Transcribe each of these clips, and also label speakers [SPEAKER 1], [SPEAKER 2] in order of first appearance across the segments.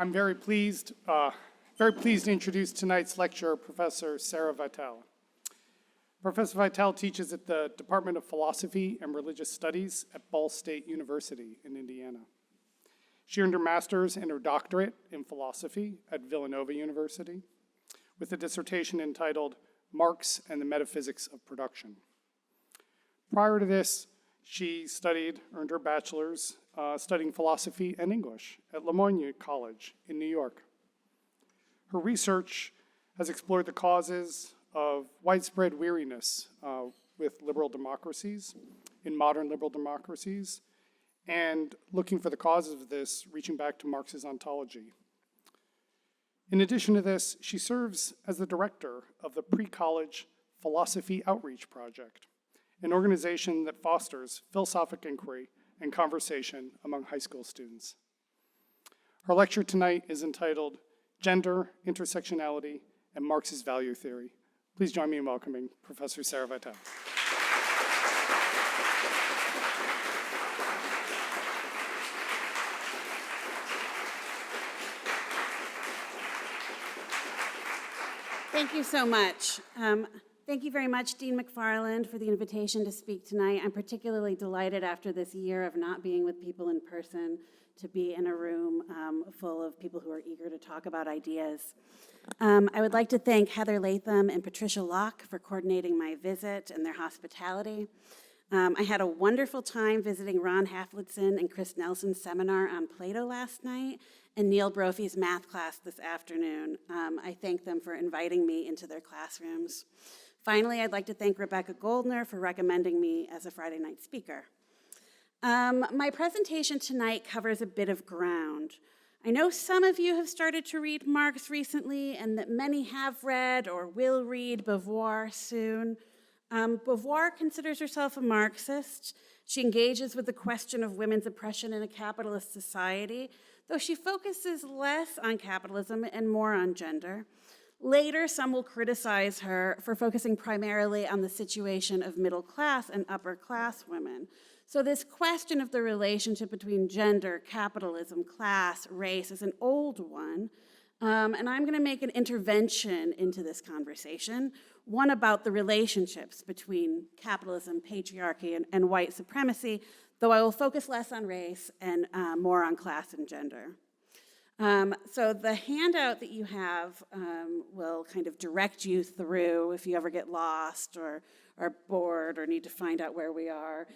[SPEAKER 1] I'm very pleased to introduce tonight's lecturer, Professor Sarah Vitale. Professor Vitale teaches at the Department of Philosophy and Religious Studies at Ball State University in Indiana. She earned her master's and her doctorate in philosophy at Villanova University with a dissertation entitled Marx and the Metaphysics of Production. Prior to this, she earned her bachelor's studying philosophy and English at Lemoyne College in New York. Her research has explored the causes of widespread weariness with liberal democracies, in modern liberal democracies, and looking for the causes of this, reaching back to Marx's ontology. In addition to this, she serves as the director of the Pre-College Philosophy Outreach Project, an organization that fosters philosophic inquiry and conversation among high school students. Her lecture tonight is entitled Gender, Intersectionality, and Marx's Value Theory. Please join me in welcoming Professor Sarah Vitale.
[SPEAKER 2] Thank you so much. Thank you very much, Dean McFarland, for the invitation to speak tonight. I'm particularly delighted after this year of not being with people in person to be in a room full of people who are eager to talk about ideas. I would like to thank Heather Latham and Patricia Locke for coordinating my visit and their hospitality. I had a wonderful time visiting Ron Haflitzson and Chris Nelson's seminar on Plato last night and Neil Brophy's math class this afternoon. I thank them for inviting me into their classrooms. Finally, I'd like to thank Rebecca Goldner for recommending me as a Friday night speaker. My presentation tonight covers a bit of ground. I know some of you have started to read Marx recently and that many have read or will read Beauvoir soon. Beauvoir considers herself a Marxist. She engages with the question of women's oppression in a capitalist society, though she focuses less on capitalism and more on gender. Later, some will criticize her for focusing primarily on the situation of middle class and upper class women. So this question of the relationship between gender, capitalism, class, race is an old one. And I'm going to make an intervention into this conversation, one about the relationships between capitalism, patriarchy, and white supremacy, though I will focus less on race and more on class and gender. So the handout that you have will kind of direct you through if you ever get lost or are bored or need to find out where we are.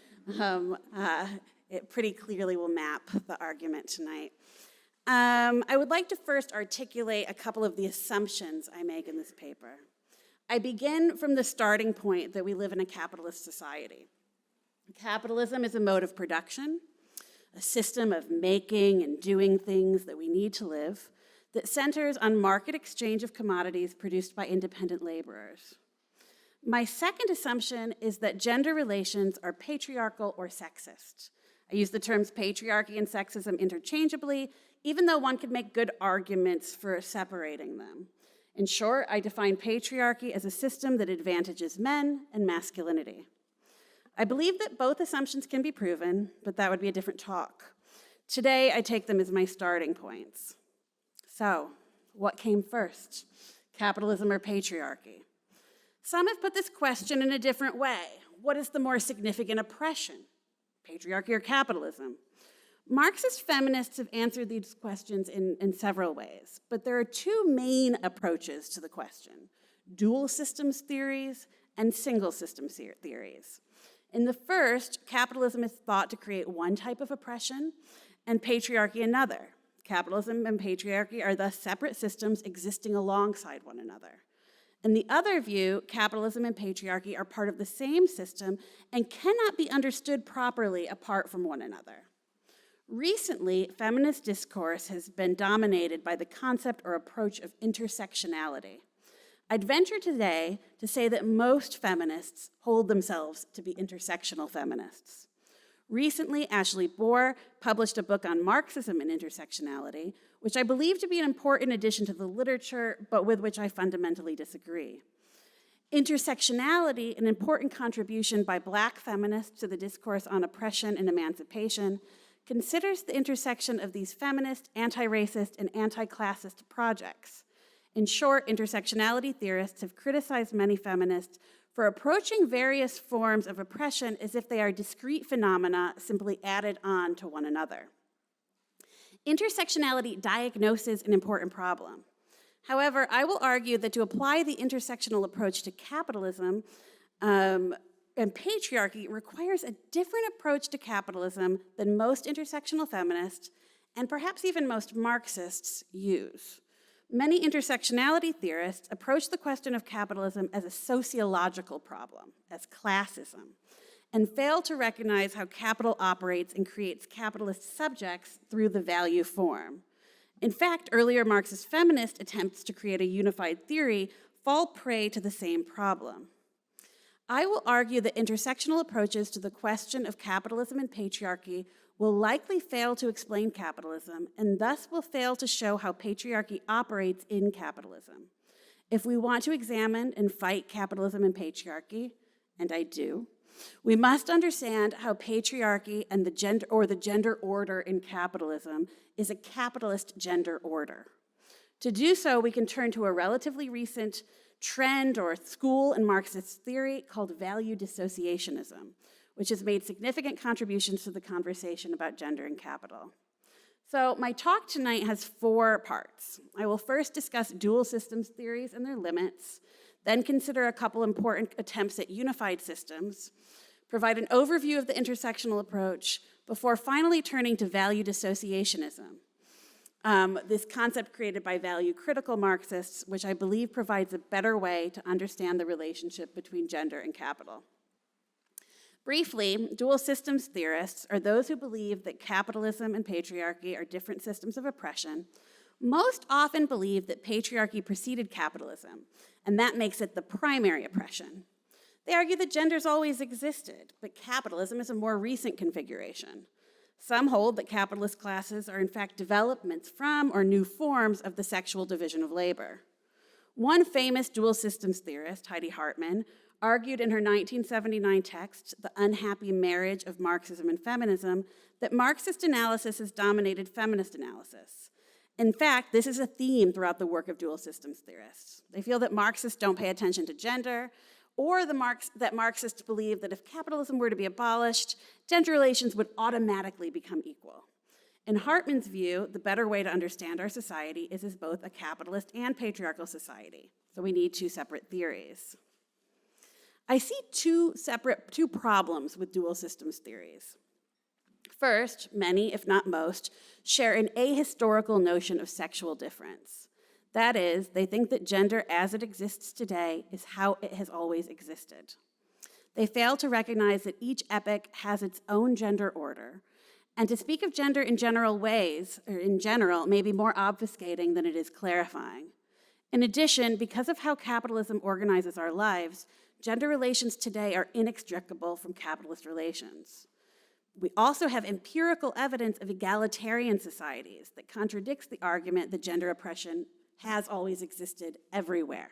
[SPEAKER 2] It pretty clearly will map the argument tonight. I would like to first articulate a couple of the assumptions I make in this paper. I begin from the starting point that we live in a capitalist society. Capitalism is a mode of production, a system of making and doing things that we need to live that centers on market exchange of commodities produced by independent laborers. My second assumption is that gender relations are patriarchal or sexist. I use the terms patriarchy and sexism interchangeably, even though one could make good arguments for separating them. In short, I define patriarchy as a system that advantages men and masculinity. I believe that both assumptions can be proven, but that would be a different talk. Today, I take them as my starting points. So, what came first, capitalism or patriarchy? Some have put this question in a different way. What is the more significant oppression, patriarchy or capitalism? Marxist feminists have answered these questions in several ways, but there are two main approaches to the question: dual systems theories and single systems theories. In the first, capitalism is thought to create one type of oppression and patriarchy another. Capitalism and patriarchy are thus separate systems existing alongside one another. In the other view, capitalism and patriarchy are part of the same system and cannot be understood properly apart from one another. Recently, feminist discourse has been dominated by the concept or approach of intersectionality. I'd venture today to say that most feminists hold themselves to be intersectional feminists. Recently, Ashley Bohr published a book on Marxism and Intersectionality, which I believe to be an important addition to the literature, but with which I fundamentally disagree. Intersectionality, an important contribution by Black feminists to the discourse on oppression and emancipation, considers the intersection of these feminist, anti-racist, and anti-classist projects. In short, intersectionality theorists have criticized many feminists for approaching various forms of oppression as if they are discrete phenomena simply added on to one another. Intersectionality diagnoses an important problem. However, I will argue that to apply the intersectional approach to capitalism and patriarchy requires a different approach to capitalism than most intersectional feminists, and perhaps even most Marxists, use. Many intersectionality theorists approach the question of capitalism as a sociological problem, as classism, and fail to recognize how capital operates and creates capitalist subjects through the value form. In fact, earlier Marxist feminist attempts to create a unified theory fall prey to the same problem. I will argue that intersectional approaches to the question of capitalism and patriarchy will likely fail to explain capitalism and thus will fail to show how patriarchy operates in capitalism. If we want to examine and fight capitalism and patriarchy, and I do, we must understand how patriarchy and the gender order in capitalism is a capitalist gender order. To do so, we can turn to a relatively recent trend or school in Marxist theory called value dissociationism, which has made significant contributions to the conversation about gender and capital. So my talk tonight has 4 parts. I will first discuss dual systems theories and their limits, then consider a couple important attempts at unified systems, provide an overview of the intersectional approach, before finally turning to value dissociationism. This concept created by value-critical Marxists, which I believe provides a better way to understand the relationship between gender and capital. Briefly, dual systems theorists are those who believe that capitalism and patriarchy are different systems of oppression, most often believe that patriarchy preceded capitalism, and that makes it the primary oppression. They argue that gender's always existed, but capitalism is a more recent configuration. Some hold that capitalist classes are in fact developments from or new forms of the sexual division of labor. One famous dual systems theorist, Heidi Hartman, argued in her 1979 text, The Unhappy Marriage of Marxism and Feminism, that Marxist analysis has dominated feminist analysis. In fact, this is a theme throughout the work of dual systems theorists. They feel that Marxists don't pay attention to gender, or that Marxists believe that if capitalism were to be abolished, gender relations would automatically become equal. In Hartman's view, the better way to understand our society is as both a capitalist and patriarchal society. So we need 2 separate theories. I see two problems with dual systems theories. First, many, if not most, share an ahistorical notion of sexual difference. That is, they think that gender as it exists today is how it has always existed. They fail to recognize that each epoch has its own gender order, and to speak of gender in general ways, or in general, may be more obfuscating than it is clarifying. In addition, because of how capitalism organizes our lives, gender relations today are inextricable from capitalist relations. We also have empirical evidence of egalitarian societies that contradicts the argument that gender oppression has always existed everywhere.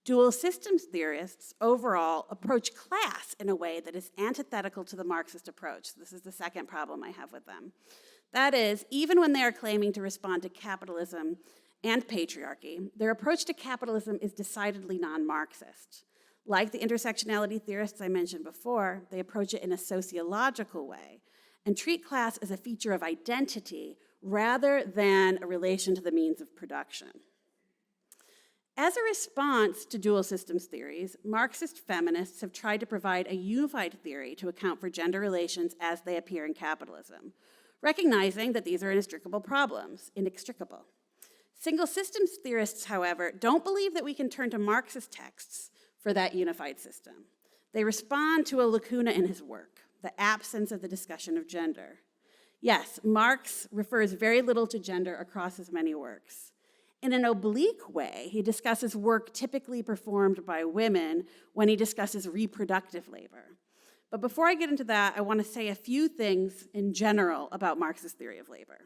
[SPEAKER 2] Dual systems theorists overall approach class in a way that is antithetical to the Marxist approach. This is the second problem I have with them. That is, even when they are claiming to respond to capitalism and patriarchy, their approach to capitalism is decidedly non-Marxist. Like the intersectionality theorists I mentioned before, they approach it in a sociological way and treat class as a feature of identity rather than a relation to the means of production. As a response to dual systems theories, Marxist feminists have tried to provide a unified theory to account for gender relations as they appear in capitalism, recognizing that these are inextricable problems, inextricable. Single systems theorists, however, don't believe that we can turn to Marxist texts for that unified system. They respond to a lacuna in his work, the absence of the discussion of gender. Yes, Marx refers very little to gender across his many works. In an oblique way, he discusses work typically performed by women when he discusses reproductive labor. But before I get into that, I want to say a few things in general about Marx's theory of labor.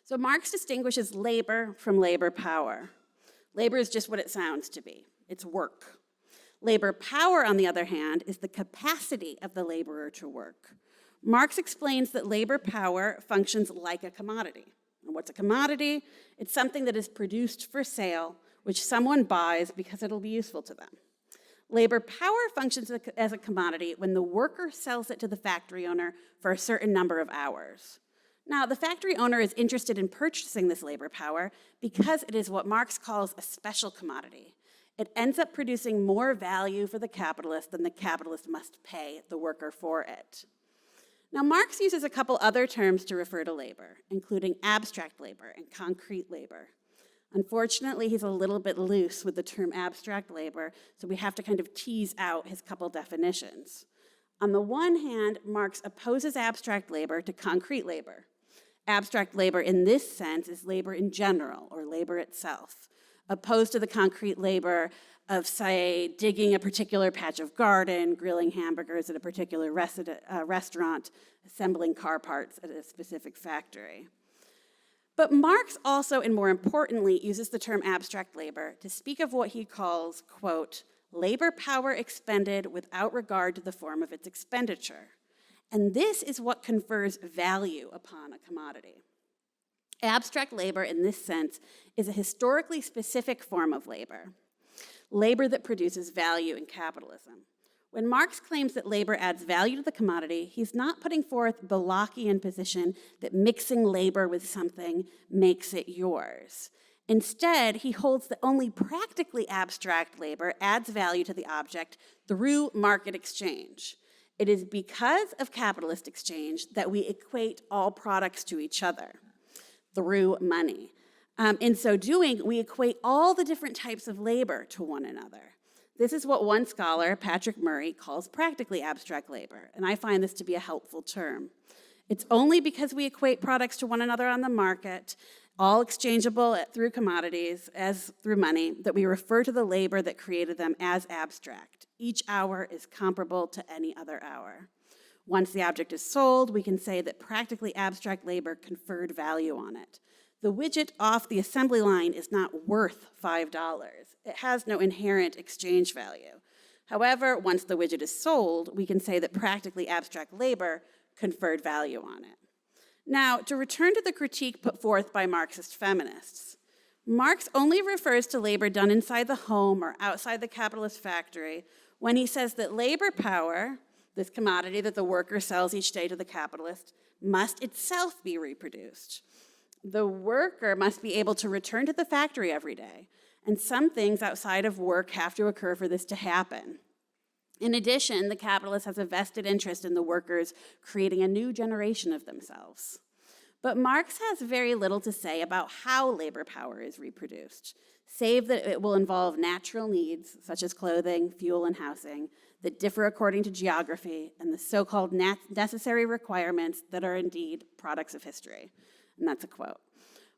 [SPEAKER 2] So Marx distinguishes labor from labor power. Labor is just what it sounds to be. It's work. Labor power, on the other hand, is the capacity of the laborer to work. Marx explains that labor power functions like a commodity. And what's a commodity? It's something that is produced for sale, which someone buys because it'll be useful to them. Labor power functions as a commodity when the worker sells it to the factory owner for a certain number of hours. Now, the factory owner is interested in purchasing this labor power because it is what Marx calls a special commodity. It ends up producing more value for the capitalist than the capitalist must pay the worker for it. Now, Marx uses a couple other terms to refer to labor, including abstract labor and concrete labor. Unfortunately, he's a little bit loose with the term abstract labor, so we have to kind of tease out his couple definitions. On the one hand, Marx opposes abstract labor to concrete labor. Abstract labor in this sense is labor in general, or labor itself, opposed to the concrete labor of, say, digging a particular patch of garden, grilling hamburgers at a particular restaurant, assembling car parts at a specific factory. But Marx also, and more importantly, uses the term abstract labor to speak of what he calls, quote, labor power expended without regard to the form of its expenditure. And this is what confers value upon a commodity. Abstract labor, in this sense, is a historically specific form of labor that produces value in capitalism. When Marx claims that labor adds value to the commodity, he's not putting forth the Lockean position that mixing labor with something makes it yours. Instead, he holds that only practically abstract labor adds value to the object through market exchange. It is because of capitalist exchange that we equate all products to each other through money. In so doing, we equate all the different types of labor to one another. This is what one scholar, Patrick Murray, calls practically abstract labor, and I find this to be a helpful term. It's only because we equate products to one another on the market, all exchangeable through commodities, as through money, that we refer to the labor that created them as abstract. Each hour is comparable to any other hour. Once the object is sold, we can say that practically abstract labor conferred value on it. The widget off the assembly line is not worth $5. It has no inherent exchange value. However, once the widget is sold, we can say that practically abstract labor conferred value on it. Now, to return to the critique put forth by Marxist feminists, Marx only refers to labor done inside the home or outside the capitalist factory when he says that labor power, this commodity that the worker sells each day to the capitalist, must itself be reproduced. The worker must be able to return to the factory every day, and some things outside of work have to occur for this to happen. In addition, the capitalist has a vested interest in the workers creating a new generation of themselves. But Marx has very little to say about how labor power is reproduced, save that it will involve natural needs, such as clothing, fuel, and housing, that differ according to geography, and the so-called necessary requirements that are indeed products of history. And that's a quote.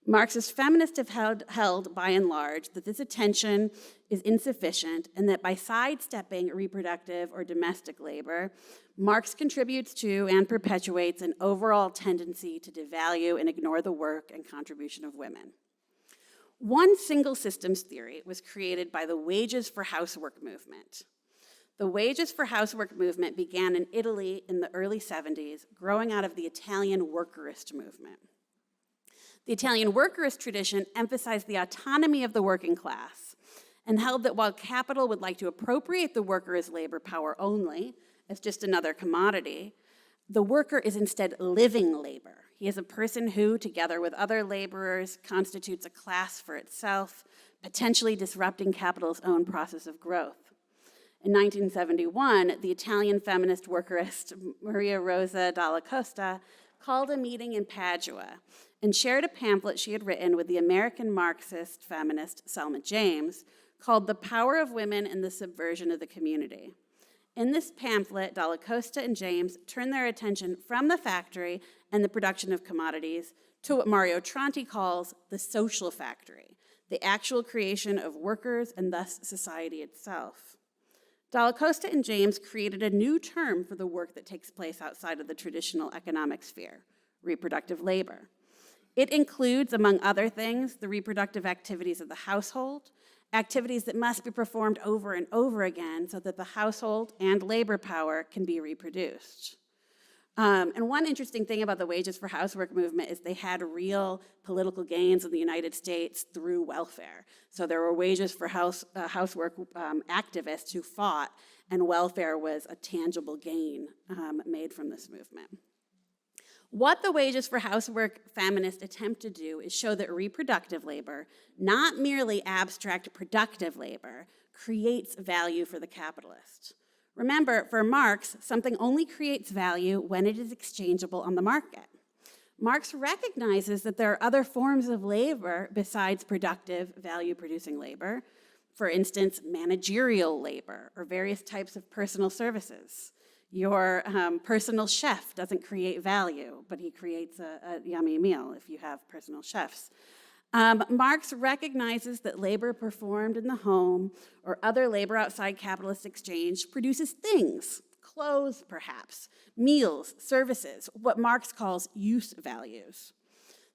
[SPEAKER 2] Marxist feminists have held, by and large, that this attention is insufficient and that by sidestepping reproductive or domestic labor, Marx contributes to and perpetuates an overall tendency to devalue and ignore the work and contribution of women. One single systems theory was created by the Wages for Housework movement. The Wages for Housework movement began in Italy in the early 70s, growing out of the Italian workerist movement. The Italian workerist tradition emphasized the autonomy of the working class and held that while capital would like to appropriate the worker as labor power only, as just another commodity, the worker is instead living labor. He is a person who, together with other laborers, constitutes a class for itself, potentially disrupting capital's own process of growth. In 1971, the Italian feminist workerist Maria Rosa Dalla Costa called a meeting in Padua and shared a pamphlet she had written with the American Marxist feminist Selma James called The Power of Women and the Subversion of the Community. In this pamphlet, Dalla Costa and James turned their attention from the factory and the production of commodities to what Mario Tronti calls the social factory, the actual creation of workers and thus society itself. Dalla Costa and James created a new term for the work that takes place outside of the traditional economic sphere, reproductive labor. It includes, among other things, the reproductive activities of the household, activities that must be performed over and over again so that the household and labor power can be reproduced. And one interesting thing about the wages for housework movement is they had real political gains in the United States through welfare. So there were wages for housework activists who fought, and welfare was a tangible gain made from this movement. What the wages for housework feminists attempt to do is show that reproductive labor, not merely abstract productive labor, creates value for the capitalist. Remember, for Marx, something only creates value when it is exchangeable on the market. Marx recognizes that there are other forms of labor besides productive, value-producing labor. For instance, managerial labor or various types of personal services. Your personal chef doesn't create value, but he creates a yummy meal if you have personal chefs. Marx recognizes that labor performed in the home or other labor outside capitalist exchange produces things, clothes perhaps, meals, services, what Marx calls use values.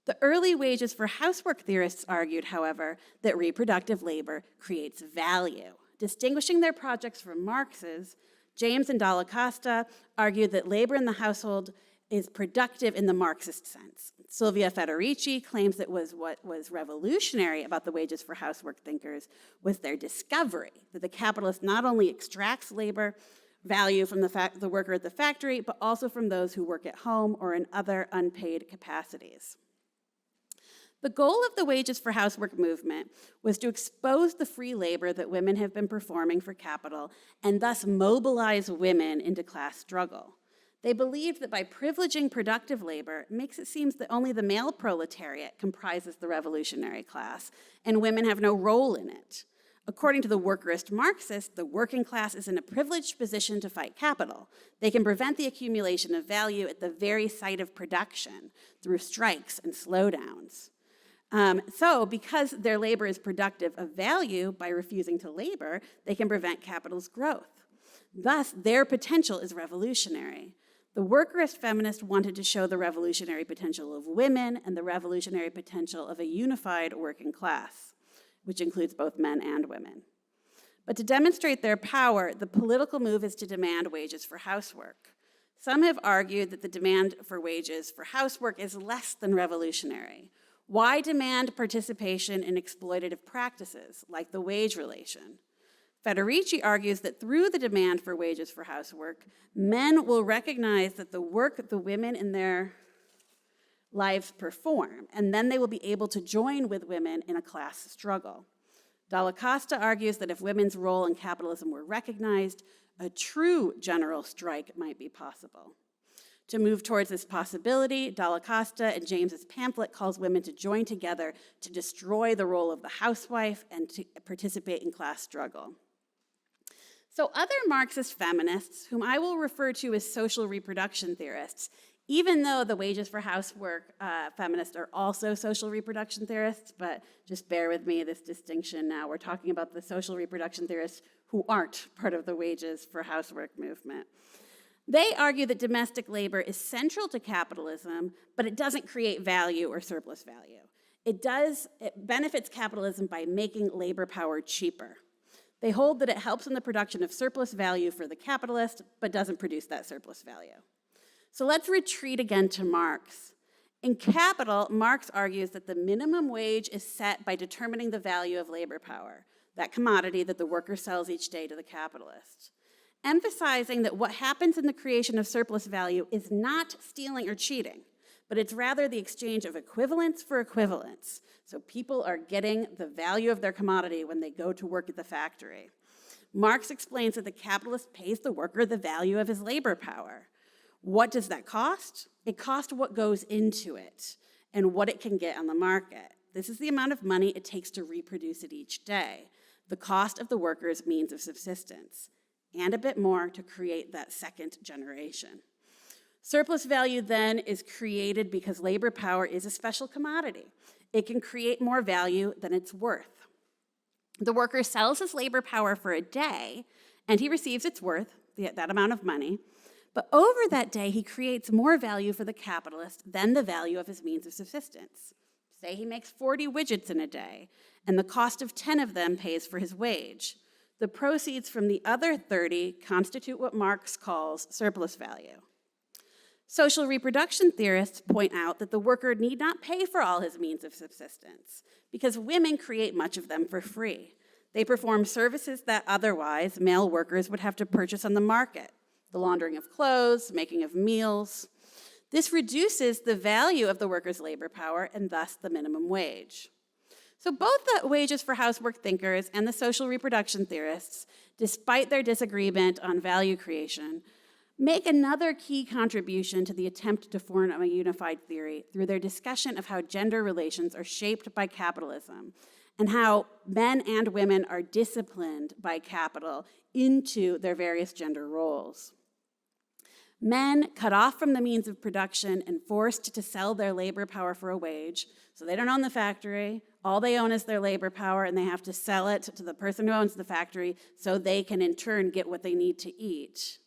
[SPEAKER 2] The early wages for housework theorists argued, however, that reproductive labor creates value. Distinguishing their projects from Marx's, James and Dalla Costa argued that labor in the household is productive in the Marxist sense. Silvia Federici claims that what was revolutionary about the wages for housework thinkers was their discovery that the capitalist not only extracts labor value from the worker at the factory, but also from those who work at home or in other unpaid capacities. The goal of the wages for housework movement was to expose the free labor that women have been performing for capital and thus mobilize women into class struggle. They believed that by privileging productive labor, it makes it seem that only the male proletariat comprises the revolutionary class, and women have no role in it. According to the workerist Marxists, the working class is in a privileged position to fight capital. They can prevent the accumulation of value at the very site of production through strikes and slowdowns. So because their labor is productive of value by refusing to labor, they can prevent capital's growth. Thus, their potential is revolutionary. The workerist feminists wanted to show the revolutionary potential of women and the revolutionary potential of a unified working class, which includes both men and women. But to demonstrate their power, the political move is to demand wages for housework. Some have argued that the demand for wages for housework is less than revolutionary. Why demand participation in exploitative practices like the wage relation? Federici argues that through the demand for wages for housework, men will recognize that the work the women in their lives perform, and then they will be able to join with women in a class struggle. Dalla Costa argues that if women's role in capitalism were recognized, a true general strike might be possible. To move towards this possibility, Dalla Costa and James's pamphlet calls women to join together to destroy the role of the housewife and to participate in class struggle. So other Marxist feminists, whom I will refer to as social reproduction theorists, even though the wages for housework feminists are also social reproduction theorists, but just bear with me this distinction now. We're talking about the social reproduction theorists who aren't part of the wages for housework movement. They argue that domestic labor is central to capitalism, but it doesn't create value or surplus value. It benefits capitalism by making labor power cheaper. They hold that it helps in the production of surplus value for the capitalist, but doesn't produce that surplus value. So let's retreat again to Marx. In Capital, Marx argues that the minimum wage is set by determining the value of labor power, that commodity that the worker sells each day to the capitalist, emphasizing that what happens in the creation of surplus value is not stealing or cheating, but it's rather the exchange of equivalence for equivalence. So people are getting the value of their commodity when they go to work at the factory. Marx explains that the capitalist pays the worker the value of his labor power. What does that cost? It costs what goes into it and what it can get on the market. This is the amount of money it takes to reproduce it each day, the cost of the worker's means of subsistence, and a bit more to create that second generation. Surplus value then is created because labor power is a special commodity. It can create more value than it's worth. The worker sells his labor power for a day, and he receives its worth, that amount of money, but over that day, he creates more value for the capitalist than the value of his means of subsistence. Say he makes 40 widgets in a day, and the cost of 10 of them pays for his wage. The proceeds from the other 30 constitute what Marx calls surplus value. Social reproduction theorists point out that the worker need not pay for all his means of subsistence because women create much of them for free. They perform services that otherwise male workers would have to purchase on the market, the laundering of clothes, making of meals. This reduces the value of the worker's labor power and thus the minimum wage. So both the wages for housework thinkers and the social reproduction theorists, despite their disagreement on value creation, make another key contribution to the attempt to form a unified theory through their discussion of how gender relations are shaped by capitalism and how men and women are disciplined by capital into their various gender roles. Men cut off from the means of production and forced to sell their labor power for a wage, so they don't own the factory. All they own is their labor power, and they have to sell it to the person who owns the factory so they can in turn get what they need to eat.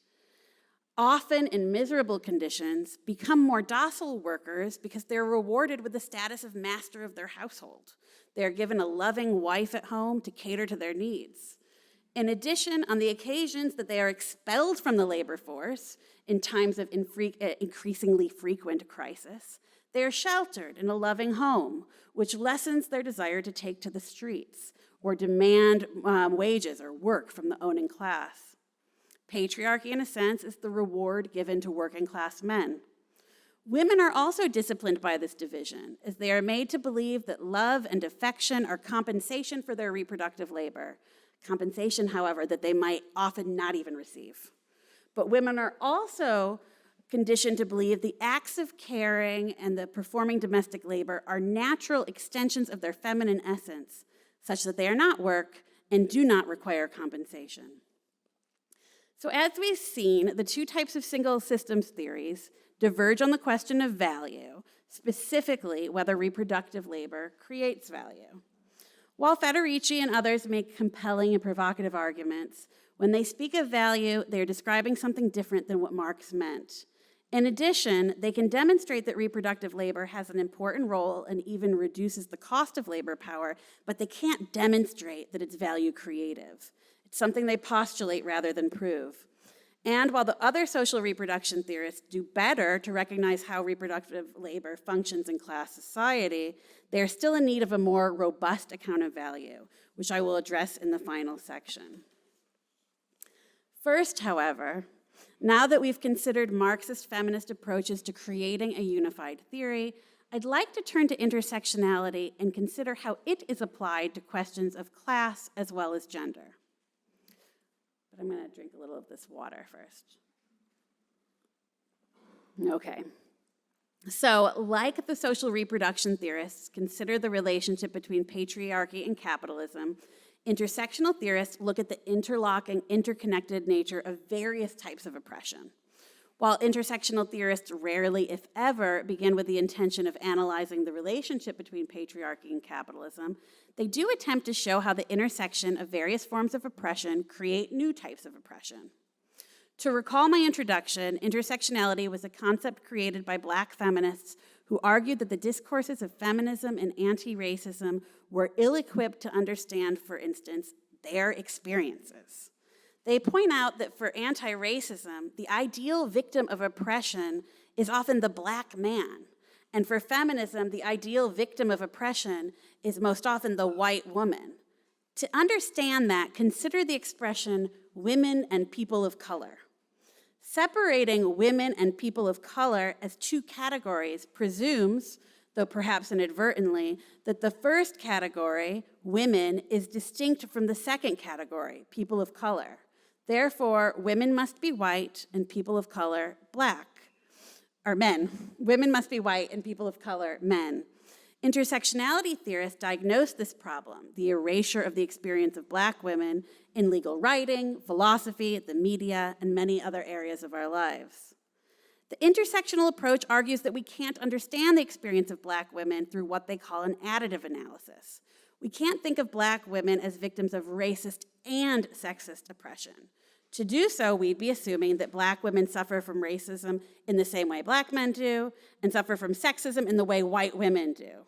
[SPEAKER 2] Often in miserable conditions, become more docile workers because they're rewarded with the status of master of their household. They're given a loving wife at home to cater to their needs. In addition, on the occasions that they are expelled from the labor force in times of increasingly frequent crisis, they are sheltered in a loving home, which lessens their desire to take to the streets or demand wages or work from the owning class. Patriarchy, in a sense, is the reward given to working class men. Women are also disciplined by this division, as they are made to believe that love and affection are compensation for their reproductive labor. Compensation, however, that they might often not even receive. But women are also conditioned to believe the acts of caring and the performing domestic labor are natural extensions of their feminine essence, such that they are not work and do not require compensation. So as we've seen, the two types of single systems theories diverge on the question of value, specifically whether reproductive labor creates value. While Federici and others make compelling and provocative arguments, when they speak of value, they're describing something different than what Marx meant. In addition, they can demonstrate that reproductive labor has an important role and even reduces the cost of labor power, but they can't demonstrate that it's value creative. It's something they postulate rather than prove. And while the other social reproduction theorists do better to recognize how reproductive labor functions in class society, they are still in need of a more robust account of value, which I will address in the final section. First, however, now that we've considered Marxist feminist approaches to creating a unified theory, I'd like to turn to intersectionality and consider how it is applied to questions of class as well as gender. But I'm going to drink a little of this water first. Okay. So, like the social reproduction theorists consider the relationship between patriarchy and capitalism, intersectional theorists look at the interlocking, interconnected nature of various types of oppression. While intersectional theorists rarely, if ever, begin with the intention of analyzing the relationship between patriarchy and capitalism, they do attempt to show how the intersection of various forms of oppression create new types of oppression. To recall my introduction, intersectionality was a concept created by Black feminists who argued that the discourses of feminism and anti-racism were ill-equipped to understand, for instance, their experiences. They point out that for anti-racism, the ideal victim of oppression is often the Black man. And for feminism, the ideal victim of oppression is most often the white woman. To understand that, consider the expression women and people of color. Separating women and people of color as two categories presumes, though perhaps inadvertently, that the first category, women, is distinct from the second category, people of color. Therefore, women must be white and people of color Black, or men. Women must be white and people of color men. Intersectionality theorists diagnose this problem, the erasure of the experience of Black women, in legal writing, philosophy, the media, and many other areas of our lives. The intersectional approach argues that we can't understand the experience of Black women through what they call an additive analysis. We can't think of Black women as victims of racist and sexist oppression. To do so, we'd be assuming that Black women suffer from racism in the same way Black men do, and suffer from sexism in the way white women do.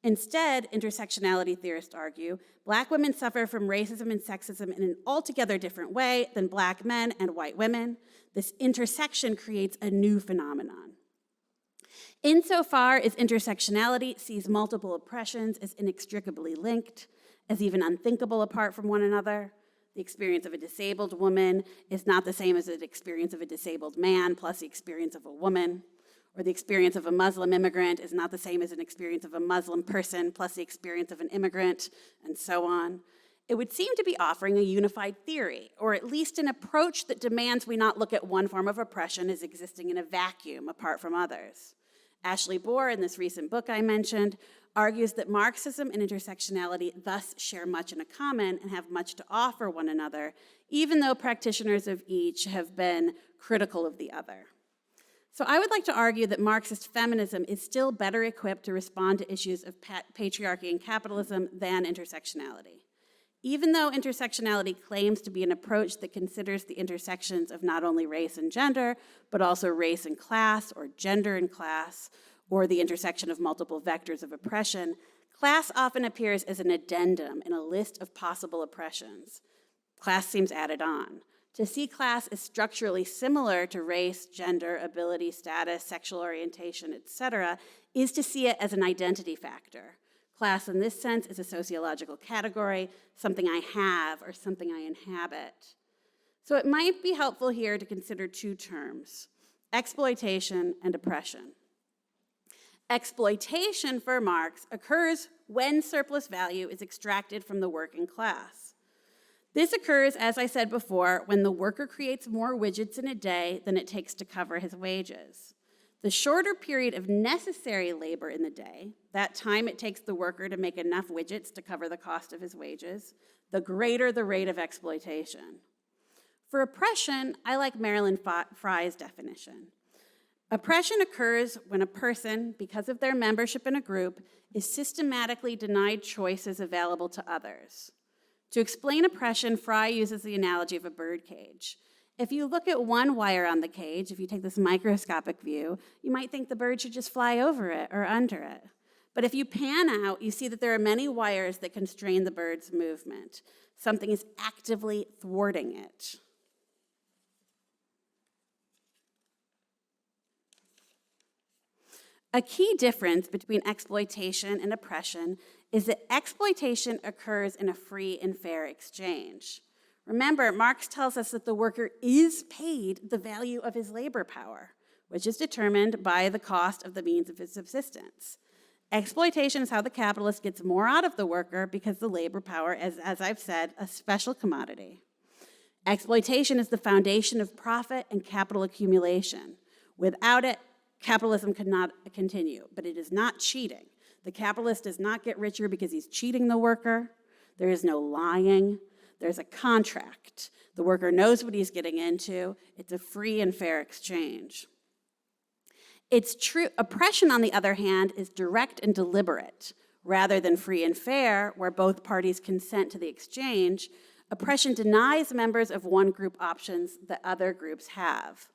[SPEAKER 2] Instead, intersectionality theorists argue, Black women suffer from racism and sexism in an altogether different way than Black men and white women. This intersection creates a new phenomenon. Insofar as intersectionality sees multiple oppressions as inextricably linked, as even unthinkable apart from one another, the experience of a disabled woman is not the same as the experience of a disabled man plus the experience of a woman, or the experience of a Muslim immigrant is not the same as an experience of a Muslim person plus the experience of an immigrant, and so on. It would seem to be offering a unified theory, or at least an approach that demands we not look at one form of oppression as existing in a vacuum apart from others. Ashley Bohr, in this recent book I mentioned, argues that Marxism and intersectionality thus share much in common and have much to offer one another, even though practitioners of each have been critical of the other. So I would like to argue that Marxist feminism is still better equipped to respond to issues of patriarchy and capitalism than intersectionality. Even though intersectionality claims to be an approach that considers the intersections of not only race and gender, but also race and class, or gender and class, or the intersection of multiple vectors of oppression, class often appears as an addendum in a list of possible oppressions. Class seems added on. To see class as structurally similar to race, gender, ability, status, sexual orientation, etc., is to see it as an identity factor. Class in this sense is a sociological category, something I have or something I inhabit. So it might be helpful here to consider two terms, exploitation and oppression. Exploitation for Marx occurs when surplus value is extracted from the working class. This occurs, as I said before, when the worker creates more widgets in a day than it takes to cover his wages. The shorter period of necessary labor in the day, that time it takes the worker to make enough widgets to cover the cost of his wages, the greater the rate of exploitation. For oppression, I like Marilyn Frye's definition. Oppression occurs when a person, because of their membership in a group, is systematically denied choices available to others. To explain oppression, Frye uses the analogy of a bird cage. If you look at one wire on the cage, if you take this microscopic view, you might think the bird should just fly over it or under it. But if you pan out, you see that there are many wires that constrain the bird's movement. Something is actively thwarting it. A key difference between exploitation and oppression is that exploitation occurs in a free and fair exchange. Remember, Marx tells us that the worker is paid the value of his labor power, which is determined by the cost of the means of his subsistence. Exploitation is how the capitalist gets more out of the worker because the labor power is, as I've said, a special commodity. Exploitation is the foundation of profit and capital accumulation. Without it, capitalism could not continue, but it is not cheating. The capitalist does not get richer because he's cheating the worker. There is no lying. There's a contract. The worker knows what he's getting into. It's a free and fair exchange. It's true. Oppression, on the other hand, is direct and deliberate. Rather than free and fair, where both parties consent to the exchange, oppression denies members of one group options that other groups have.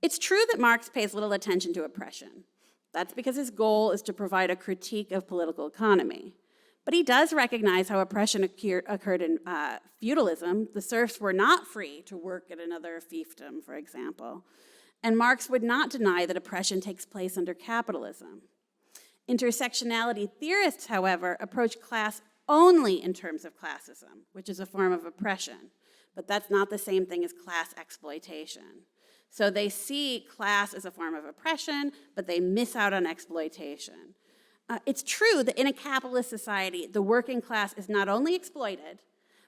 [SPEAKER 2] It's true that Marx pays little attention to oppression. That's because his goal is to provide a critique of political economy. But he does recognize how oppression occurred in feudalism. The serfs were not free to work at another fiefdom, for example. And Marx would not deny that oppression takes place under capitalism. Intersectionality theorists, however, approach class only in terms of classism, which is a form of oppression. But that's not the same thing as class exploitation. So they see class as a form of oppression, but they miss out on exploitation. It's true that in a capitalist society, the working class is not only exploited,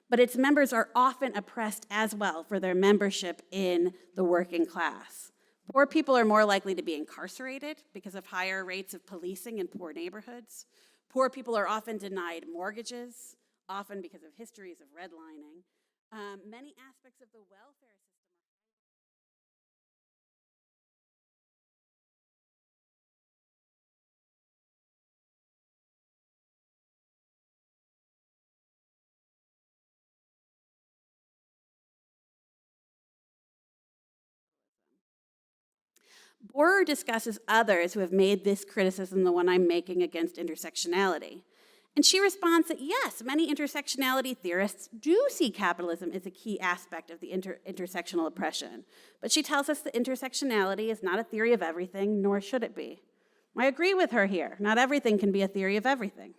[SPEAKER 2] but its members are often oppressed as well for their membership in the working class. Poor people are more likely to be incarcerated because of higher rates of policing in poor neighborhoods. Poor people are often denied mortgages, often because of histories of redlining. Many aspects of the welfare system. Borer discusses others who have made this criticism, the one I'm making against intersectionality. And she responds that yes, many intersectionality theorists do see capitalism as a key aspect of the intersectional oppression. But she tells us that intersectionality is not a theory of everything, nor should it be. I agree with her here. Not everything can be a theory of everything.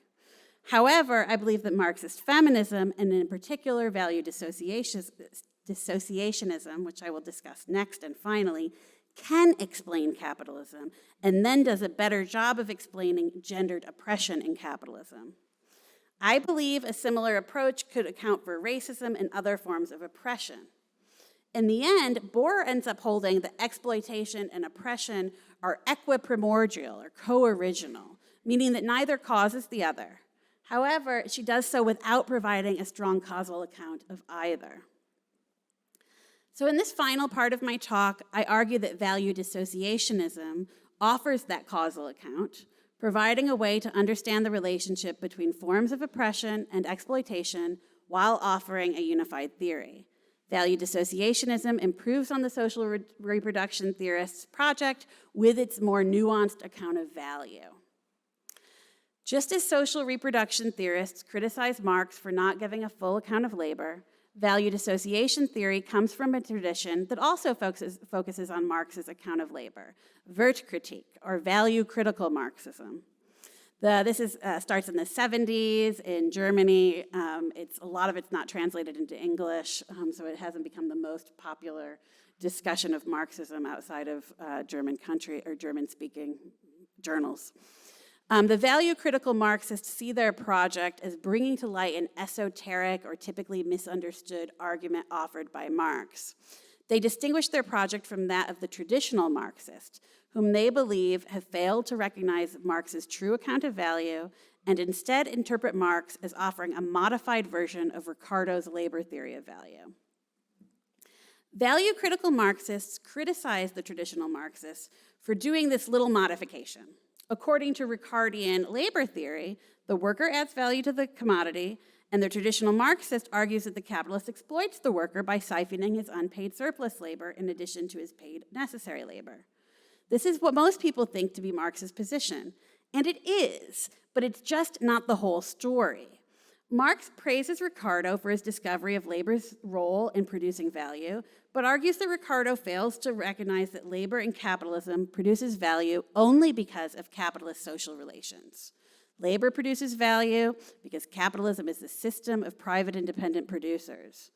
[SPEAKER 2] However, I believe that Marxist feminism, and in particular value dissociationism, which I will discuss next and finally, can explain capitalism, and then does a better job of explaining gendered oppression in capitalism. I believe a similar approach could account for racism and other forms of oppression. In the end, Borer ends up holding that exploitation and oppression are equiprimordial or co-original, meaning that neither causes the other. However, she does so without providing a strong causal account of either. So in this final part of my talk, I argue that value dissociationism offers that causal account, providing a way to understand the relationship between forms of oppression and exploitation while offering a unified theory. Value dissociationism improves on the social reproduction theorists' project with its more nuanced account of value. Just as social reproduction theorists criticize Marx for not giving a full account of labor, value dissociation theory comes from a tradition that also focuses on Marx's account of labor, Wertkritik, or value-critical Marxism. This starts in the 70s in Germany. A lot of it's not translated into English, so it hasn't become the most popular discussion of Marxism outside of German country or German-speaking journals. The value-critical Marxists see their project as bringing to light an esoteric or typically misunderstood argument offered by Marx. They distinguish their project from that of the traditional Marxist, whom they believe have failed to recognize Marx's true account of value and instead interpret Marx as offering a modified version of Ricardo's labor theory of value. Value-critical Marxists criticize the traditional Marxists for doing this little modification. According to Ricardian labor theory, the worker adds value to the commodity, and the traditional Marxist argues that the capitalist exploits the worker by siphoning his unpaid surplus labor in addition to his paid necessary labor. This is what most people think to be Marx's position, and it is, but it's just not the whole story. Marx praises Ricardo for his discovery of labor's role in producing value, but argues that Ricardo fails to recognize that labor in capitalism produces value only because of capitalist social relations. Labor produces value because capitalism is the system of private independent producers.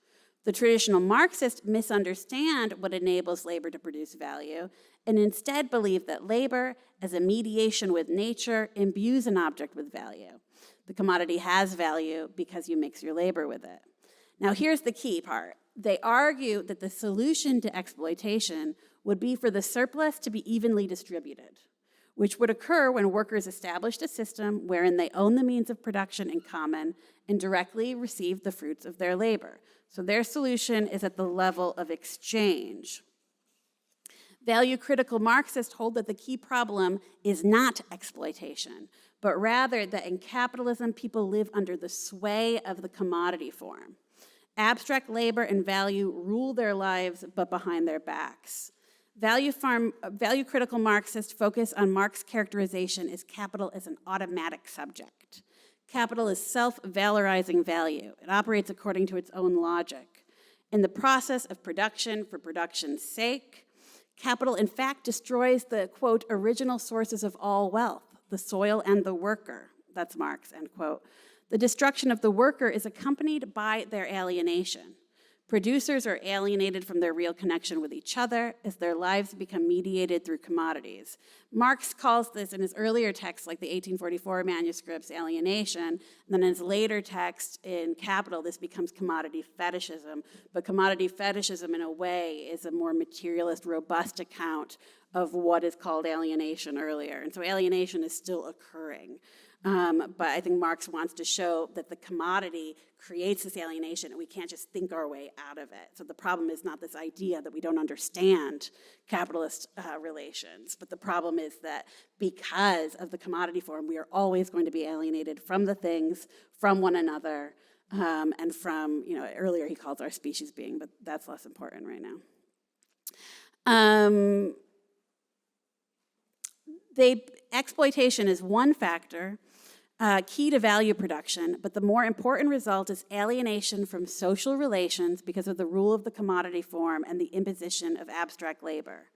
[SPEAKER 2] The traditional Marxists misunderstand what enables labor to produce value and instead believe that labor, as a mediation with nature, imbues an object with value. The commodity has value because you mix your labor with it. Now here's the key part. They argue that the solution to exploitation would be for the surplus to be evenly distributed, which would occur when workers established a system wherein they own the means of production in common and directly receive the fruits of their labor. So their solution is at the level of exchange. Value-critical Marxists hold that the key problem is not exploitation, but rather that in capitalism, people live under the sway of the commodity form. Abstract labor and value rule their lives, but behind their backs. Value-critical Marxists focus on Marx's characterization as capital as an automatic subject. Capital is self-valorizing value. It operates according to its own logic. In the process of production for production's sake, capital in fact destroys the, quote, original sources of all wealth, the soil and the worker. That's Marx, end quote. The destruction of the worker is accompanied by their alienation. Producers are alienated from their real connection with each other as their lives become mediated through commodities. Marx calls this in his earlier texts, like the 1844 manuscripts, alienation, and then in his later text in Capital, this becomes commodity fetishism. But commodity fetishism, in a way, is a more materialist, robust account of what is called alienation earlier. And so alienation is still occurring. But I think Marx wants to show that the commodity creates this alienation and we can't just think our way out of it. So the problem is not this idea that we don't understand capitalist relations, but the problem is that because of the commodity form, we are always going to be alienated from the things, from one another, and from, earlier he calls our species being, but that's less important right now. Exploitation is one factor, key to value production, but the more important result is alienation from social relations because of the rule of the commodity form and the imposition of abstract labor.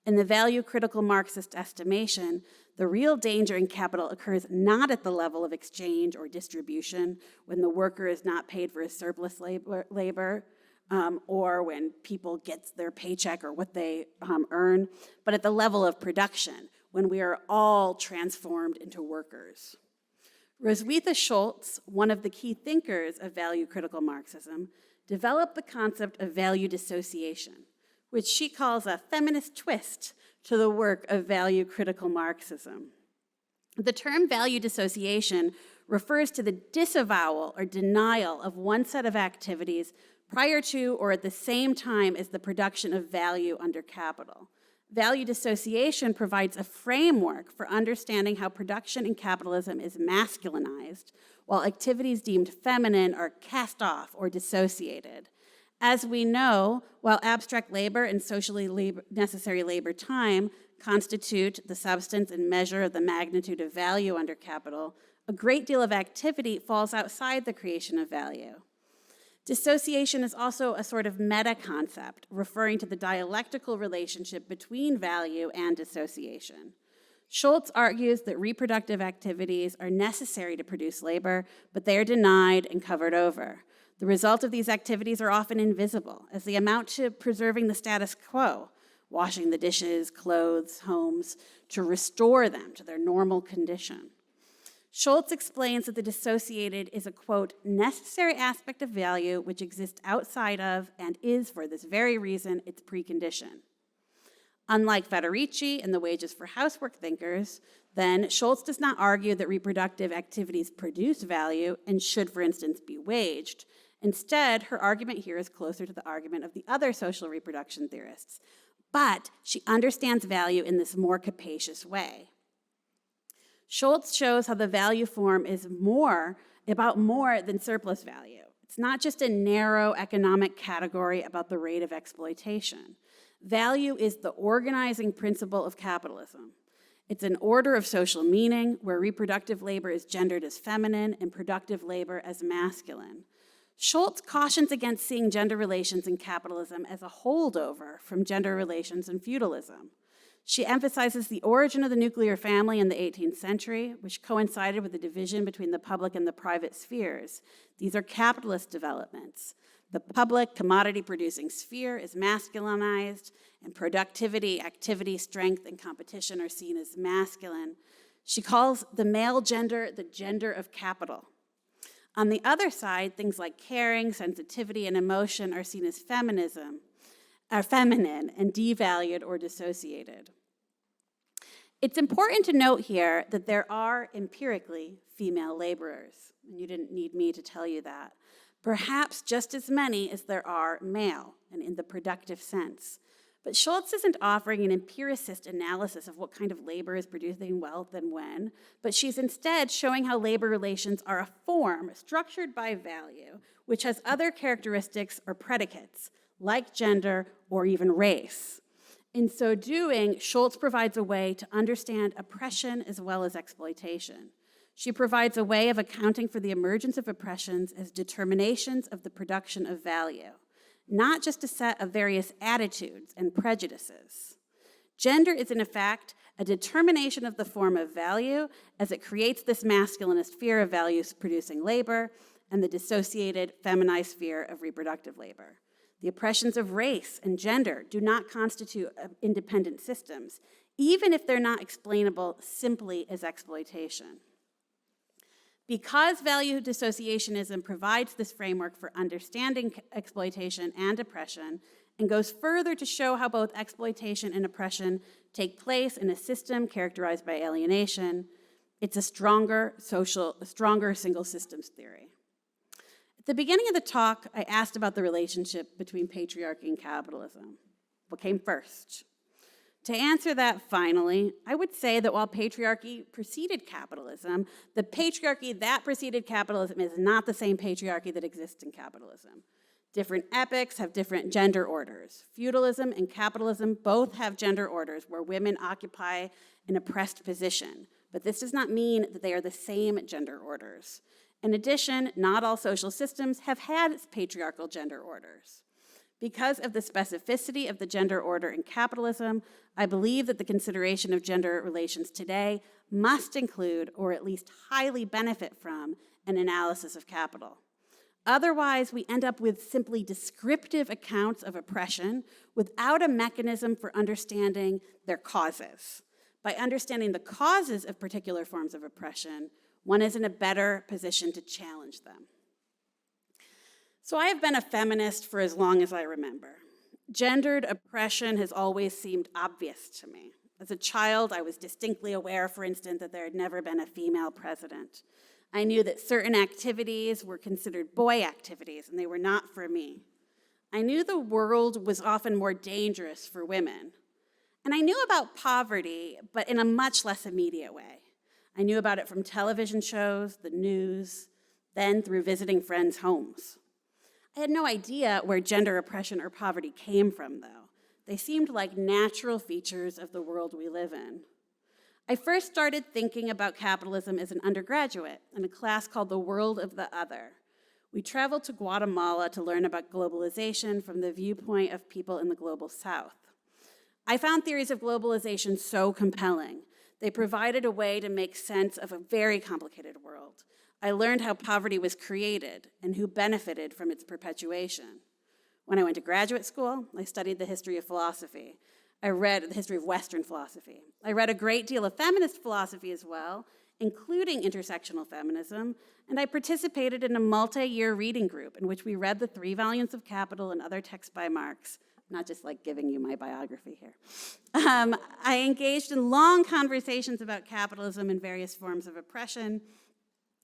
[SPEAKER 2] In the value-critical Marxist estimation, the real danger in capital occurs not at the level of exchange or distribution, when the worker is not paid for his surplus labor, or when people get their paycheck or what they earn, but at the level of production, when we are all transformed into workers. Roswitha Schultz, one of the key thinkers of value-critical Marxism, developed the concept of value dissociation, which she calls a feminist twist to the work of value-critical Marxism. The term value dissociation refers to the disavowal or denial of one set of activities prior to or at the same time as the production of value under capital. Value dissociation provides a framework for understanding how production in capitalism is masculinized, while activities deemed feminine are cast off or dissociated. As we know, while abstract labor and socially necessary labor time constitute the substance and measure of the magnitude of value under capital, a great deal of activity falls outside the creation of value. Dissociation is also a sort of meta-concept, referring to the dialectical relationship between value and dissociation. Schultz argues that reproductive activities are necessary to produce labor, but they are denied and covered over. The result of these activities are often invisible, as they amount to preserving the status quo, washing the dishes, clothes, homes, to restore them to their normal condition. Schultz explains that the dissociated is a, quote, necessary aspect of value which exists outside of and is, for this very reason, its precondition. Unlike Federici and the wages for housework thinkers, then, Schultz does not argue that reproductive activities produce value and should, for instance, be waged. Instead, her argument here is closer to the argument of the other social reproduction theorists. But she understands value in this more capacious way. Schultz shows how the value form is about more than surplus value. It's not just a narrow economic category about the rate of exploitation. Value is the organizing principle of capitalism. It's an order of social meaning where reproductive labor is gendered as feminine and productive labor as masculine. Schultz cautions against seeing gender relations in capitalism as a holdover from gender relations in feudalism. She emphasizes the origin of the nuclear family in the 18th century, which coincided with the division between the public and the private spheres. These are capitalist developments. The public, commodity-producing sphere is masculinized, and productivity, activity, strength, and competition are seen as masculine. She calls the male gender the gender of capital. On the other side, things like caring, sensitivity, and emotion are seen as feminine and devalued or dissociated. It's important to note here that there are empirically female laborers, and you didn't need me to tell you that. Perhaps just as many as there are male, and in the productive sense. But Schultz isn't offering an empiricist analysis of what kind of labor is producing wealth and when, but she's instead showing how labor relations are a form structured by value, which has other characteristics or predicates, like gender or even race. In so doing, Schultz provides a way to understand oppression as well as exploitation. She provides a way of accounting for the emergence of oppressions as determinations of the production of value, not just a set of various attitudes and prejudices. Gender is, in effect, a determination of the form of value as it creates this masculinist sphere of values-producing labor and the dissociated feminized sphere of reproductive labor. The oppressions of race and gender do not constitute independent systems, even if they're not explainable simply as exploitation. Because value dissociationism provides this framework for understanding exploitation and oppression, and goes further to show how both exploitation and oppression take place in a system characterized by alienation, it's a stronger single systems theory. At the beginning of the talk, I asked about the relationship between patriarchy and capitalism. What came first? To answer that finally, I would say that while patriarchy preceded capitalism, the patriarchy that preceded capitalism is not the same patriarchy that exists in capitalism. Different epochs have different gender orders. Feudalism and capitalism both have gender orders where women occupy an oppressed position, but this does not mean that they are the same gender orders. In addition, not all social systems have had patriarchal gender orders. Because of the specificity of the gender order in capitalism, I believe that the consideration of gender relations today must include, or at least highly benefit from, an analysis of capital. Otherwise, we end up with simply descriptive accounts of oppression without a mechanism for understanding their causes. By understanding the causes of particular forms of oppression, one is in a better position to challenge them. So I have been a feminist for as long as I remember. Gendered oppression has always seemed obvious to me. As a child, I was distinctly aware, for instance, that there had never been a female president. I knew that certain activities were considered boy activities, and they were not for me. I knew the world was often more dangerous for women. And I knew about poverty, but in a much less immediate way. I knew about it from television shows, the news, then through visiting friends' homes. I had no idea where gender oppression or poverty came from, though. They seemed like natural features of the world we live in. I first started thinking about capitalism as an undergraduate in a class called The World of the Other. We traveled to Guatemala to learn about globalization from the viewpoint of people in the global South. I found theories of globalization so compelling. They provided a way to make sense of a very complicated world. I learned how poverty was created and who benefited from its perpetuation. When I went to graduate school, I studied the history of philosophy. I read the history of Western philosophy. I read a great deal of feminist philosophy as well, including intersectional feminism, and I participated in a multi-year reading group in which we read the 3 volumes of Capital and other texts by Marx. Not just like giving you my biography here. I engaged in long conversations about capitalism and various forms of oppression,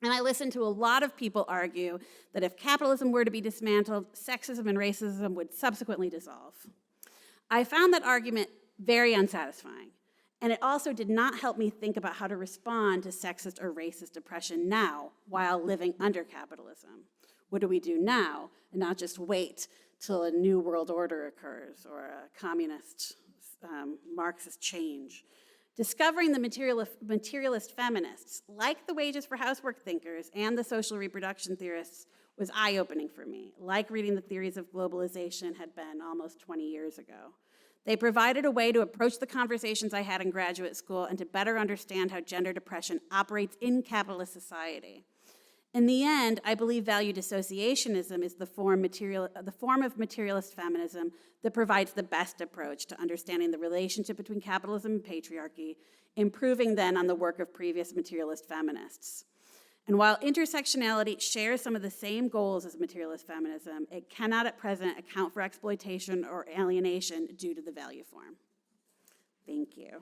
[SPEAKER 2] and I listened to a lot of people argue that if capitalism were to be dismantled, sexism and racism would subsequently dissolve. I found that argument very unsatisfying, and it also did not help me think about how to respond to sexist or racist oppression now while living under capitalism. What do we do now, and not just wait till a new world order occurs or a communist, Marxist change? Discovering the materialist feminists, like the wages for housework thinkers and the social reproduction theorists, was eye-opening for me, like reading the theories of globalization had been almost 20 years ago. They provided a way to approach the conversations I had in graduate school and to better understand how gender depression operates in capitalist society. In the end, I believe value dissociationism is the form of materialist feminism that provides the best approach to understanding the relationship between capitalism and patriarchy, improving then on the work of previous materialist feminists. And while intersectionality shares some of the same goals as materialist feminism, it cannot at present account for exploitation or alienation due to the value form. Thank you.